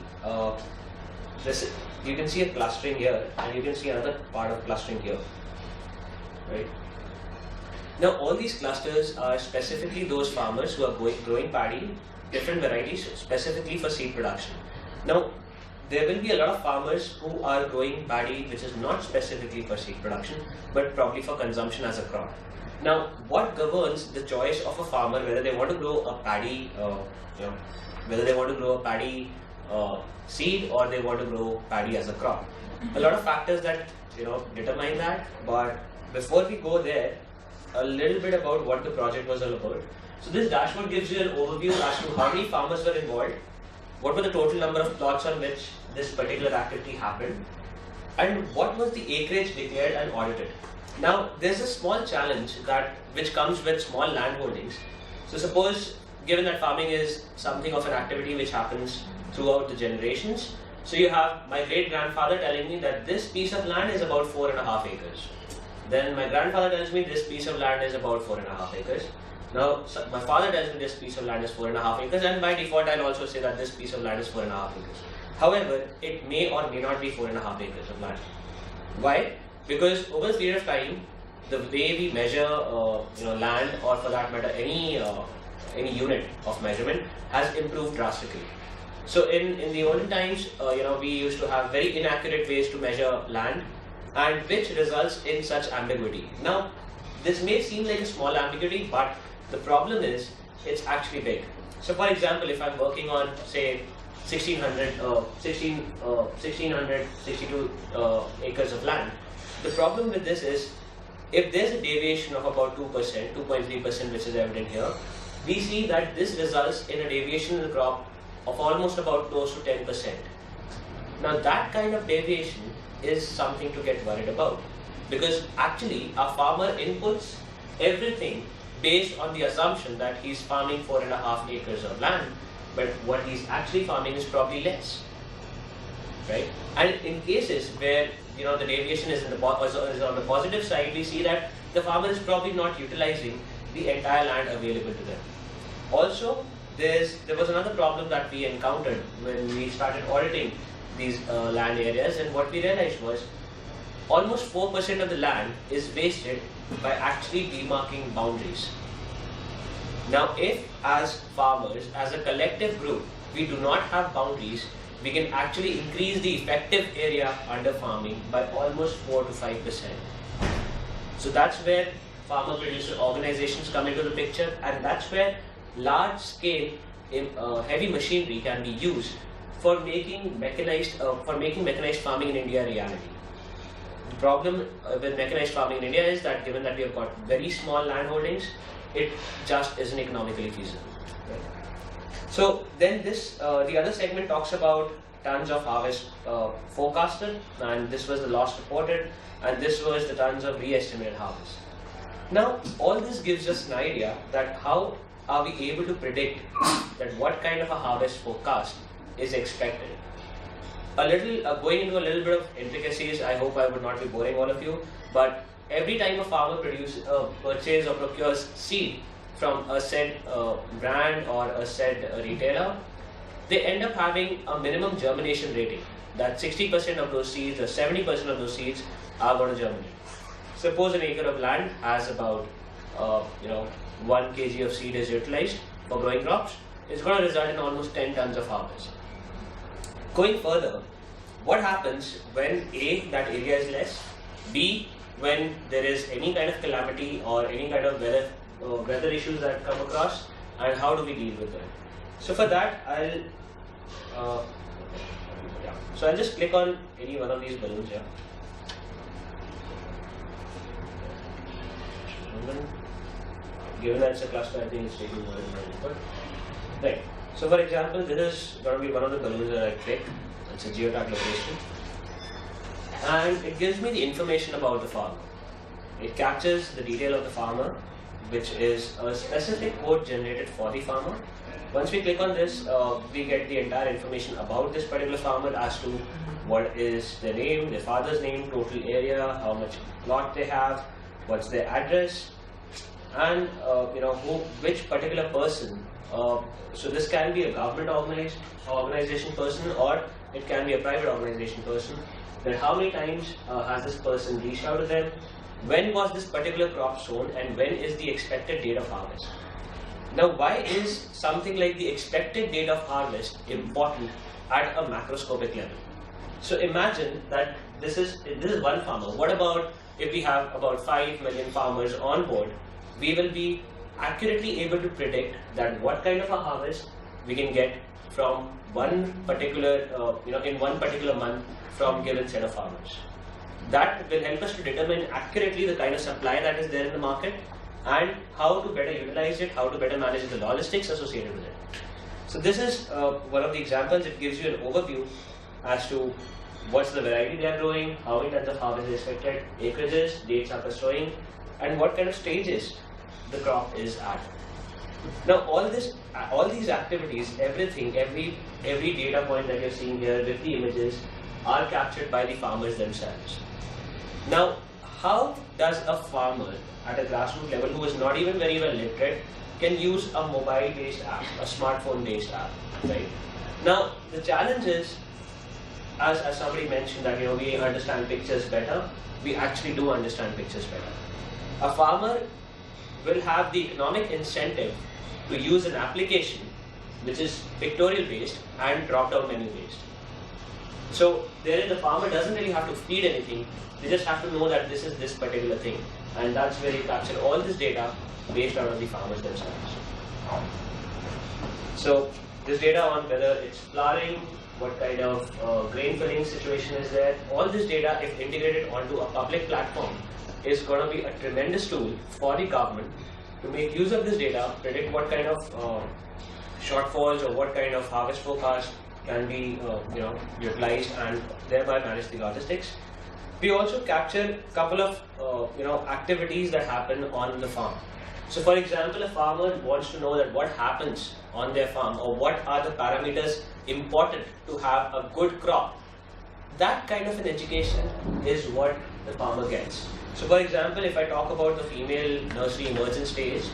you can see a clustering here, and you can see another part of clustering here. Right? Now all these clusters are specifically those farmers who are growing paddy, different varieties, specifically for seed production. Now, there will be a lot of farmers who are growing paddy which is not specifically for seed production but probably for consumption as a crop. Now, what governs the choice of a farmer whether they want to grow a paddy, whether they want to grow a paddy seed or they want to grow paddy as a crop? A lot of factors that determine that. But before we go there, a little bit about what the project was all about. So this dashboard gives you an overview as to how many farmers were involved, what were the total number of plots on which this particular activity happened, and what was the acreage declared and audited. Now, there's a small challenge which comes with small land holdings. So suppose, given that farming is something of an activity which happens throughout the generations, so you have my great-grandfather telling me that this piece of land is about 4.5 acres. Then my grandfather tells me this piece of land is about 4.5 acres. Now, my father tells me this piece of land is 4.5 acres, and by default I'll also say that this piece of land is 4.5 acres. However, it may or may not be 4.5 acres of land. Why? Because over a period of time, the way we measure land, or for that matter any unit of measurement, has improved drastically. So in the olden times, we used to have very inaccurate ways to measure land, and which results in such ambiguity. Now, this may seem like a small ambiguity, but the problem is it's actually big. So for example, if I'm working on say 1662 acres of land, the problem with this is if there's a deviation of about 2%, 2.3%, which is evident here, we see that this results in a deviation in the crop of almost about close to 10%. Now that kind of deviation is something to get worried about, because actually our farmer inputs everything based on the assumption that he's farming 4.5 acres of land, but what he's actually farming is probably less, right? And in cases where the deviation is on the positive side, we see that the farmer is probably not utilizing the entire land available to them. Also, there was another problem that we encountered when we started auditing these land areas, and what we realized was almost 4% of the land is wasted by actually demarking boundaries. Now, if as farmers, as a collective group, we do not have boundaries, we can actually increase the effective area under farming by almost 4 to 5%. So that's where farmer producer organizations come into the picture, and that's where large scale heavy machinery can be used for making mechanized farming in India a reality. The problem with mechanized farming in India is that given that we have got very small land holdings, it just isn't economically feasible. Right? So then the other segment talks about tons of harvest forecasted, and this was the loss reported, and this was the tons of re-estimated harvest. Now, all this gives us an idea that how are we able to predict that what kind of a harvest forecast is expected. Going into a little bit of intricacies, I hope I would not be boring all of you, but every time a farmer purchases or procures seed from a said brand or a said retailer, they end up having a minimum germination rating, that 60% of those seeds or 70% of those seeds are going to germinate. Suppose an acre of land has about 1 kg of seed is utilized for growing crops, it's going to result in almost 10 tons of harvest. Going further, what happens when A, that area is less, B, when there is any kind of calamity or any kind of weather issues that come across, and how do we deal with them? So for that, I'll just click on any one of these balloons here. Given that it's a cluster, I think it's taking more than one. But right. So for example, this is going to be one of the balloons that I click. It's a geotag location, and it gives me the information about the farmer. It captures the detail of the farmer, which is a specific code generated for the farmer. Once we click on this, we get the entire information about this particular farmer as to what is their name, their father's name, total area, how much plot they have, what's their address, and which particular person. So this can be a government organization person, or it can be a private organization person. Then how many times has this person reached out to them? When was this particular crop sown, and when is the expected date of harvest? Now, why is something like the expected date of harvest important at a macroscopic level. So imagine that this is one farmer. What about if we have about 5 million farmers on board? We will be accurately able to predict that what kind of a harvest we can get from one particular, in one particular month from given set of farmers. That will help us to determine accurately the kind of supply that is there in the market and how to better utilize it, how to better manage the logistics associated with it. So this is one of the examples. It gives you an overview as to what's the variety they are growing, how many tons of harvest is expected, acreages, dates after sowing, and what kind of stages the crop is at. Now all these activities, everything, every data point that you're seeing here with the images are captured by the farmers themselves. Now, how does a farmer at a grassroots level who is not even very well literate can use a mobile-based app, a smartphone-based app, right? Now, the challenge is, as somebody mentioned, that we understand pictures better. We actually do understand pictures better. A farmer will have the economic incentive to use an application which is pictorial-based and drop-down menu-based. So therein the farmer doesn't really have to feed anything. They just have to know that this is this particular thing, and that's where you capture all this data based out of the farmers themselves. So this data on whether it's flowering, what kind of grain filling situation is there, all this data, if integrated onto a public platform, is going to be a tremendous tool for the government to make use of this data, predict what kind of shortfalls or what kind of harvest forecast can be utilized, and thereby manage the logistics. We also capture a couple of activities that happen on the farm. So for example, a farmer wants to know that what happens on their farm, or what are the parameters important to have a good crop. That kind of an education is what the farmer gets. So for example, if I talk about the female nursery emergent stage,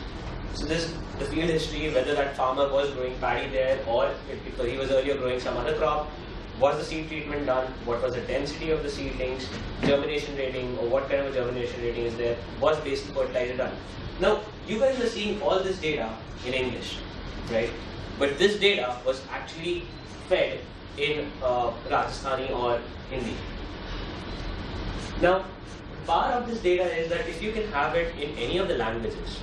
so this is the field history, whether that farmer was growing paddy there or if he was earlier growing some other crop, was the seed treatment done, what was the density of the seedlings, germination rating, or what kind of a germination rating is there, was basic fertilizer done. Now, you guys are seeing all this data in English, right? But this data was actually fed in Rajasthani or Hindi. Now, part of this data is that if you can have it in any of the languages,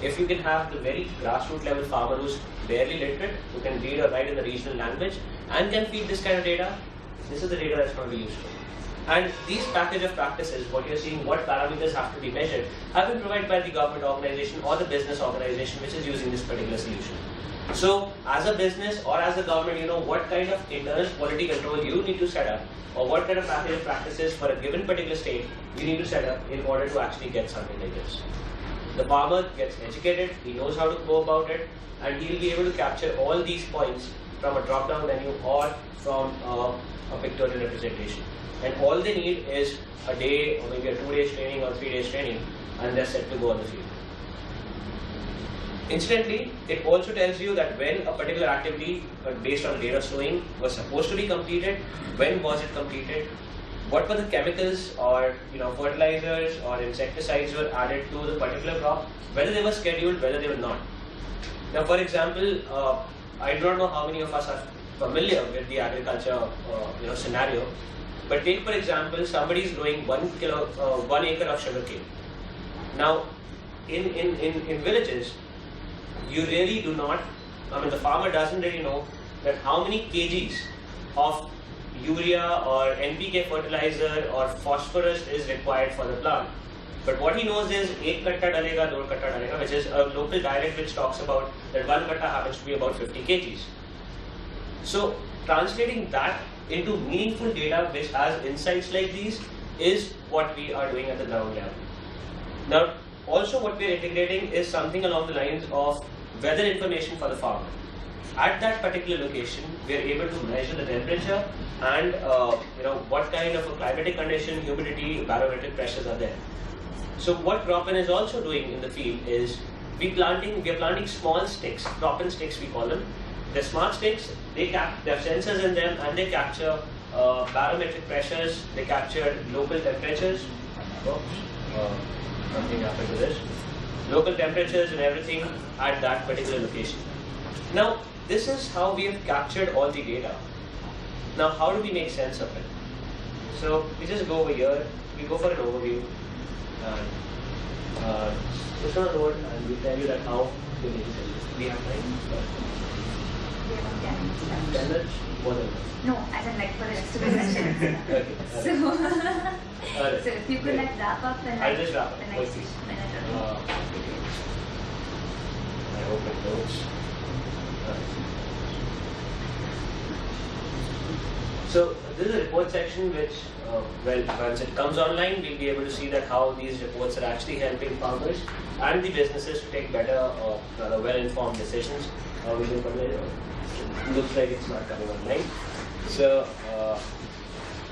if you can have the very grassroots level farmer who's barely literate, who can read or write in the regional language and can feed this kind of data, this is the data that's going to be useful. And these package of practices, what you're seeing, what parameters have to be measured, have been provided by the government organization or the business organization which is using this particular solution. So, as a business or as a government, you know what kind of internal quality control you need to set up, or what kind of package of practices for a given particular state you need to set up in order to actually get something like this. The farmer gets educated, he knows how to go about it, and he'll be able to capture all these points from a drop-down menu or from a pictorial representation. And all they need is a day or maybe a 2 days training or 3 days training, and they're set to go on the field. Incidentally, it also tells you that when a particular activity based on data sowing was supposed to be completed, when was it completed, what were the chemicals or fertilizers or insecticides were added to the particular crop, whether they were scheduled, whether they were not. Now, for example, I do not know how many of us are familiar with the agriculture scenario, but take for example somebody is growing 1 acre of sugarcane. Now, in villages, you really do not, the farmer doesn't really know that how many kgs of urea or NPK fertilizer or phosphorus is required for the plant. But what he knows is 1 katta dalega, 2 katta dalega, which is a local dialect which talks about that 1 katta happens to be about 50 kgs. So translating that into meaningful data which has insights like these is what we are doing at the ground level. Now, also what we are integrating is something along the lines of weather information for the farmer. At that particular location, we are able to measure the temperature and what kind of a climatic condition, humidity, barometric pressures are there. So what Cropin is also doing in the field is we are planting small sticks, Cropin sticks we call them. They're smart sticks, they have sensors in them and they capture barometric pressures, they capture local temperatures. Something happened to this. Local temperatures and everything at that particular location. Now, this is how we have captured all the data. Now, how do we make sense of it? So we just go over here, we go for an overview, and push on a note, and we tell you that how we make sense. We have time. We have 10 minutes left. 10 minutes, more than that. No, as in like for the rest of the session. Okay. So, Alright. so if you could like wrap up in I'll like just wrap up. the next Okay. minute or two. I hope it goes. So this is a report section which, well, once it comes online, we'll be able to see that how these reports are actually helping farmers and the businesses to take better or rather well-informed decisions. We can put it, it looks like it's not coming online. So, I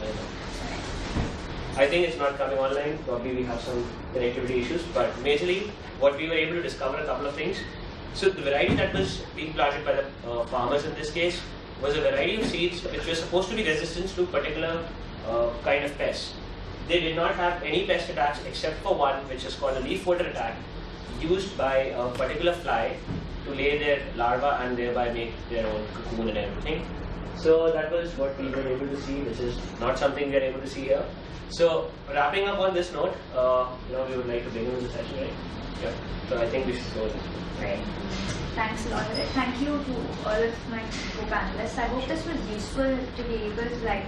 don't know. I think it's not coming online. Probably we have some connectivity issues, but majorly what we were able to discover a couple of things. So the variety that was being planted by the farmers in this case was a variety of seeds which were supposed to be resistant to particular kind of pests. They did not have any pest attacks except for one, which is called a leaf folder attack, used by a particular fly to lay their larva and thereby make their own cocoon and everything. So that was what we were able to see, which is not something we are able to see here. So wrapping up on this note, we would like to begin with the session, right? Yeah. So I think we should go. Right. Thanks a lot. Thank you to all of my co-panelists. I hope this was useful to be able to like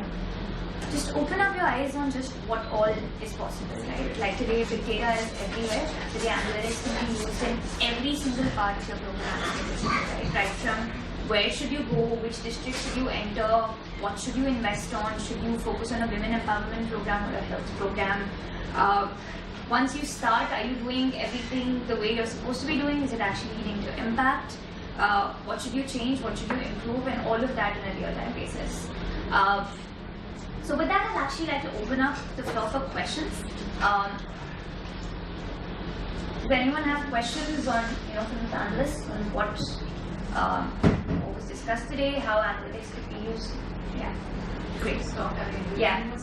just open up your eyes on just what all is possible, right? Like today, big data is everywhere. Today, analytics can be used in every single part of your program, right? Right from where should you go, which district should you enter, what should you invest on, should you focus on a women empowerment program or a health program. Once you start, are you doing everything the way you're supposed to be doing? Is it actually leading to impact? What should you change? What should you improve? And all of that in a real-time basis. So with that, I'd actually like to open up the floor for questions. Does anyone have questions on, from the panelists on what was discussed today, how analytics could be used? Yeah. Great. Yeah.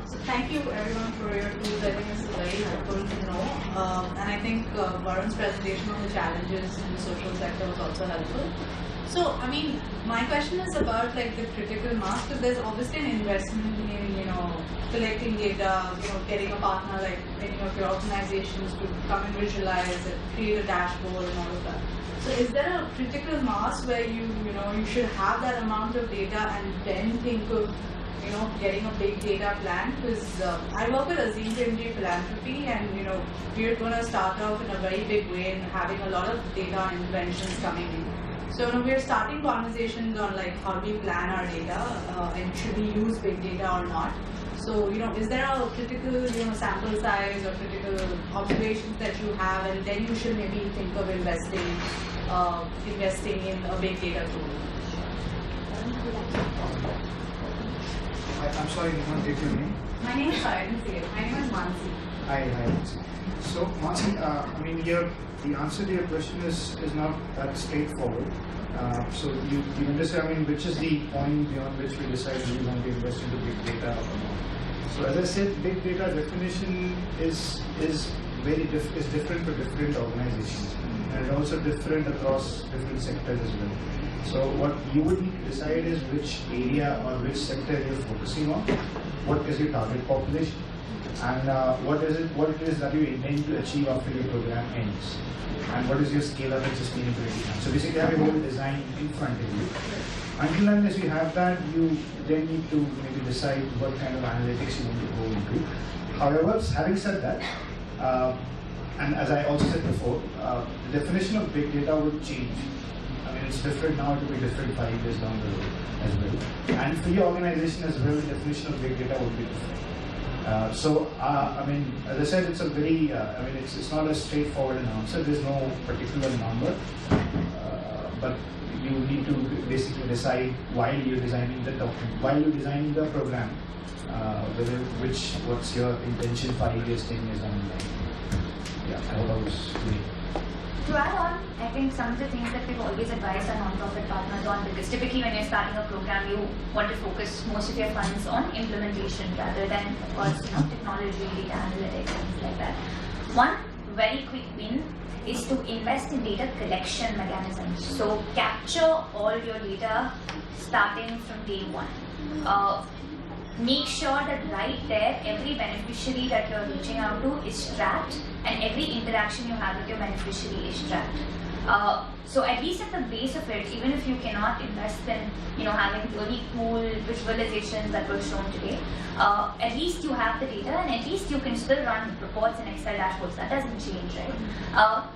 So thank you everyone for your tools. I think this is very helpful to know. And I think Varun's presentation on the challenges in the social sector was also helpful. So, I mean, my question is about like the critical mass, because there's obviously an investment in, collecting data, getting a partner like many of your organizations to come and visualize it, create a dashboard and all of that. So is there a critical mass where you should have that amount of data and then think of getting a big data plan? Because I work with Azim Premji Philanthropy, and we're going to start off in a very big way and having a lot of data interventions coming in. So we're starting conversations on like how do we plan our data and should we use big data or not. So is there a critical sample size or critical observations that you have, and then you should maybe think of investing in a big data tool. I'm sorry, you can't take your name. My name is Mansi. My name is Mansi. Hi, Mansi. So, Mansi, I mean, the answer to your question is not that straightforward. So you understand, I mean, which is the point beyond which we decide we want to invest into big data or not. So as I said, big data definition is different for different organizations, and also different across different sectors as well. So what you would need to decide is which area or which sector you're focusing on, what is your target population, and what it is that you intend to achieve after your program ends, and what is your scale up and sustainability. So basically have a whole design in front of you. Until unless you have that, you then need to maybe decide what kind of analytics you want to go into. However, having said that, and as I also said before, the definition of big data would change. I mean, it's different now, it will be different 5 years down the road as well. And for your organization as well, the definition of big data would be different. I mean, as I said, it's a very, it's not a straightforward answer. There's no particular number, but you need to basically decide while you're designing the document, while you're designing the program, what's your intention 5 years, 10 years down the line. Yeah, I hope I was clear. To add on, I think some of the things that we've always advised our non-profit partners on, because typically when you're starting a program, you want to focus most of your funds on implementation rather than, of course, technology, data analytics, things like that. One, very quick win is to invest in data collection mechanisms. So capture all your data starting from day one. Make sure that right there, every beneficiary that you're reaching out to is tracked, and every interaction you have with your beneficiary is tracked. So at least at the base of it, even if you cannot invest in, having really cool visualizations that were shown today, at least you have the data, and at least you can still run reports and Excel dashboards. That doesn't change, right?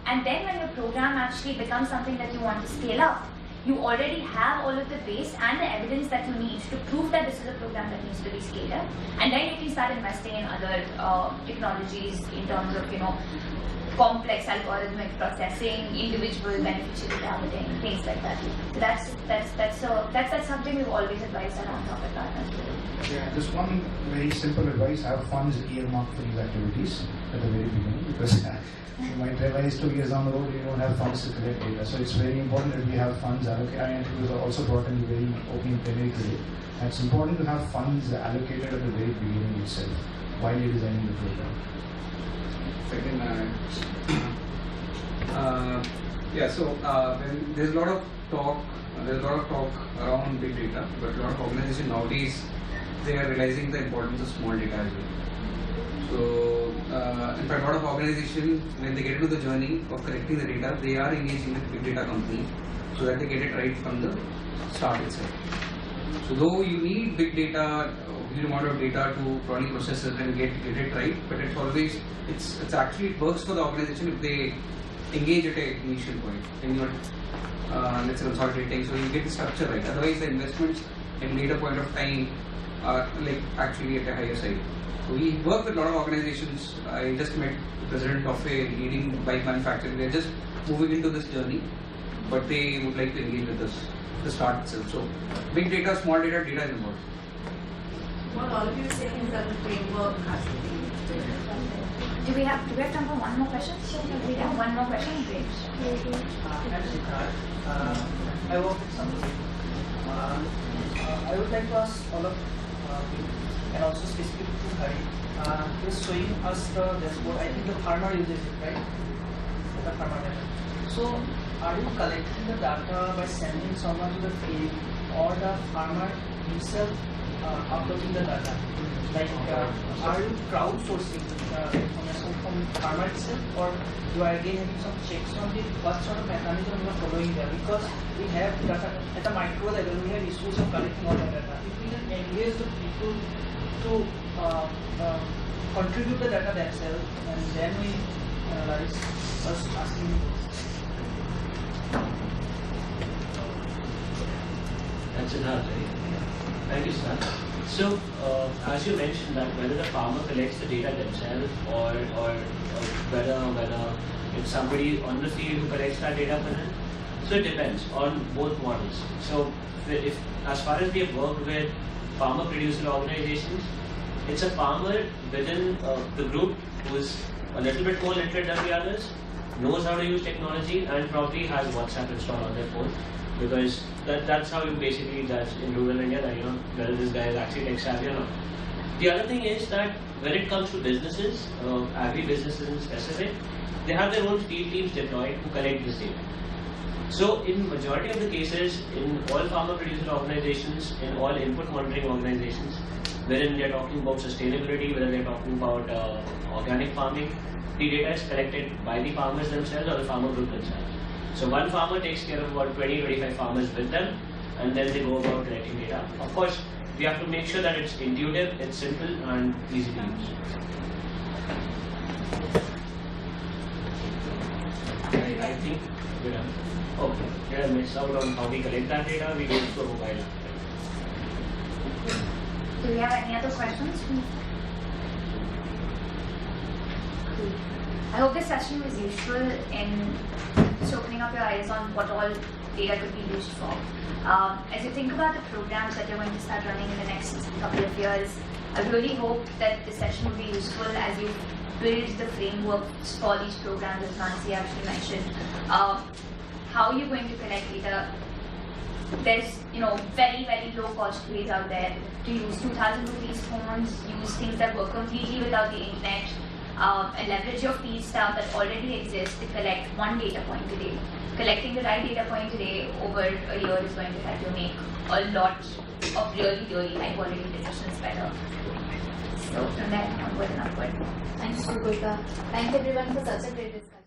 And then when your program actually becomes something that you want to scale up, you already have all of the base and the evidence that you need to prove that this is a program that needs to be scaled up, and then you can start investing in other technologies in terms of complex algorithmic processing, individual beneficiary targeting, things like that. So that's something we've always advised on non-profit partners to do. Yeah, just one very simple advice: have funds earmarked for these activities at the very beginning, because you might realize 2 years down the road you don't have funds to collect data. So it's very important that we have funds allocated. And it was also brought in very opening plenary today. And it's important to have funds allocated at the very beginning itself while you're designing the program. Second, when there's a lot of talk around big data, but a lot of organizations nowadays, they are realizing the importance of small data as well. So, in fact, a lot of organizations, when they get into the journey of collecting the data, they are engaging with big data companies so that they get it right from the start itself. So, though you need big data, huge amount of data to probably process it and get it right, but it actually works for the organization if they engage at an initial point when you're let's say consolidating, so you get the structure right. Otherwise, the investments at later point of time are actually at a higher side. So we work with a lot of organizations. I just met the president of a leading bike manufacturer. They're just moving into this journey, but they would like to engage with us at the start itself. So big data, small data, data is important. What all of you are saying is that the framework has to be. Do we have time for one more question? We have one more question. Great. I'm Siddharth. I work with somebody. I would like to ask all of you, and also specifically to Hari, he's showing us the dashboard. I think the farmer uses it, right? The farmer data. So, are you collecting the data by sending someone to the field, or the farmer himself uploading the data? Like, are you crowdsourcing information from farmer itself, or you are again having some checks on it? What sort of mechanism you are following there? Because we have data at a micro level, we have issues of collecting all the data. If we can engage the people to contribute the data themselves, and then we analyze us asking. That's enough, right? Thank you, sir. So, as you mentioned, that whether the farmer collects the data themselves or whether it's somebody on the field who collects that data for them, so it depends on both models. So, if as far as we have worked with farmer producer organizations, it's a farmer within the group who is a little bit more literate than the others, knows how to use technology, and probably has WhatsApp installed on their phone. Because that's how you basically judge in rural India that whether this guy is actually tech savvy or not. The other thing is that when it comes to businesses, agri-businesses in specific, they have their own field teams deployed to collect this data. So in majority of the cases, in all farmer producer organizations, in all input monitoring organizations, wherein they are talking about sustainability, whether they are talking about organic farming, the data is collected by the farmers themselves or the farmer group themselves. So one farmer takes care of about 20-25 farmers with them, and then they go about collecting data. Of course, we have to make sure that it's intuitive, it's simple, and easy to use. I think we're done. Okay, we have missed out on how we collect that data. We go to a mobile app. Do we have any other questions? I hope this session was useful in just opening up your eyes on what all data could be used for. As you think about the programs that you're going to start running in the next couple of years, I really hope that this session will be useful as you build the frameworks for these programs, as Nancy actually mentioned. How you're going to collect data. There's very, very low cost ways out there to use 2,000 rupees phones, use things that work completely without the internet. and leverage your field staff that already exists to collect one data point today. Collecting the right data point today over a year is going to help you make a lot of really high quality decisions better. So from there onward and upward. Thanks, Gurpurta. Thanks everyone for such a great discussion.